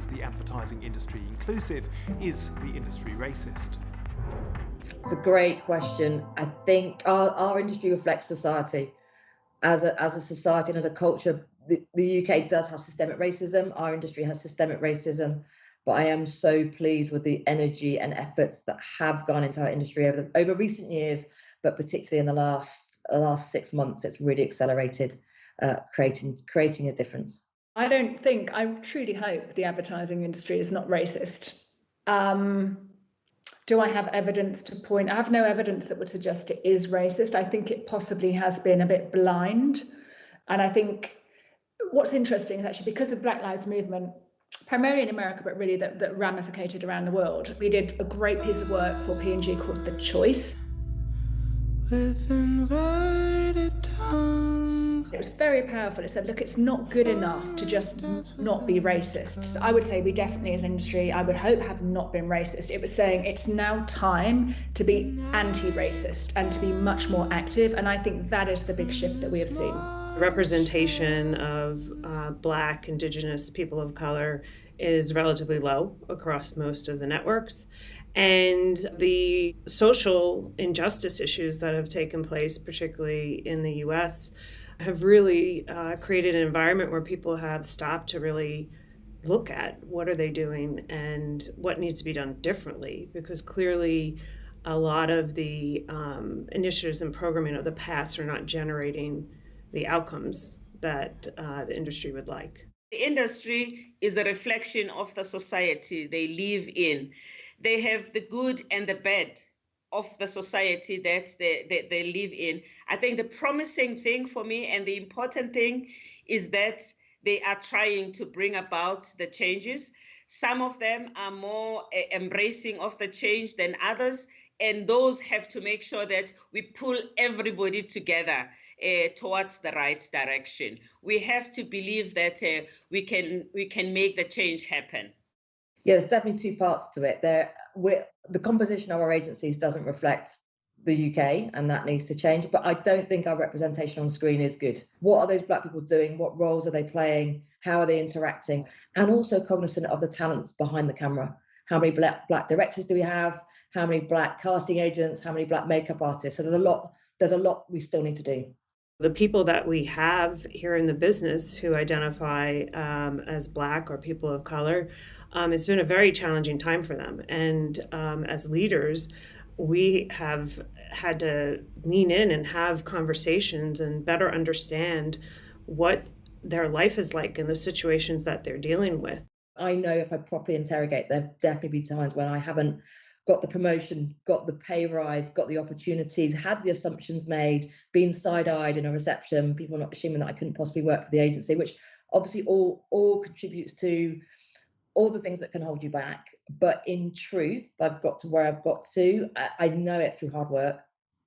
Is the advertising industry inclusive? Is the industry racist? It's a great question. I think our industry reflects society. As a society and as a culture, the UK does have systemic racism. Our industry has systemic racism. But I am so pleased with the energy and efforts that have gone into our industry over recent years, but particularly in the last 6 months, it's really accelerated, creating a difference. I truly hope the advertising industry is not racist. Do I have evidence to point? I have no evidence that would suggest it is racist. I think it possibly has been a bit blind. And I think what's interesting is actually because of the Black Lives Movement, primarily in America, but really that ramificated around the world, we did a great piece of work for P&G called The Choice. It was very powerful. It said, look, it's not good enough to just not be racist. So I would say we definitely as an industry, I would hope, have not been racist. It was saying it's now time to be anti-racist and to be much more active. And I think that is the big shift that we have seen. Representation of Black, Indigenous, people of color is relatively low across most of the networks. And the social injustice issues that have taken place, particularly in the US, have really created an environment where people have stopped to really look at what are they doing and what needs to be done differently, because clearly a lot of the initiatives and programming of the past are not generating the outcomes that the industry would like. The industry is a reflection of the society they live in. They have the good and the bad of the society that they live in. I think the promising thing for me and the important thing is that they are trying to bring about the changes. Some of them are more embracing of the change than others, and those have to make sure that we pull everybody together towards the right direction. We have to believe that we can make the change happen. Yeah, there's definitely two parts to it. The composition of our agencies doesn't reflect the UK, and that needs to change. But I don't think our representation on screen is good. What are those Black people doing? What roles are they playing? How are they interacting? And also cognizant of the talents behind the camera. How many Black directors do we have? How many Black casting agents? How many Black makeup artists? So there's a lot we still need to do. The people that we have here in the business who identify as Black or people of color, it's been a very challenging time for them. And as leaders, we have had to lean in and have conversations and better understand what their life is like in the situations that they're dealing with. I know if I properly interrogate, there'll definitely be times when I haven't got the promotion, got the pay rise, got the opportunities, had the assumptions made, been side-eyed in a reception, people not assuming that I couldn't possibly work for the agency, which obviously all contributes to all the things that can hold you back. But in truth, I've got to where I've got to. I know it through hard work.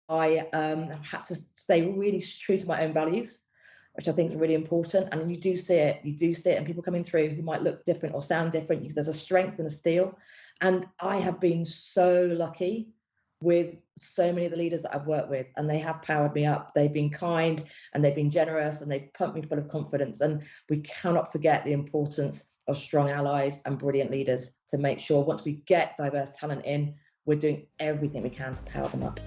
I have had to stay really true to my own values, which I think is really important. And you do see it. And people coming through who might look different or sound different. There's a strength and a steel. And I have been so lucky with so many of the leaders that I've worked with, and they have powered me up. They've been kind and they've been generous and they've pumped me full of confidence. And we cannot forget the importance of strong allies and brilliant leaders to make sure once we get diverse talent in, we're doing everything we can to power them up.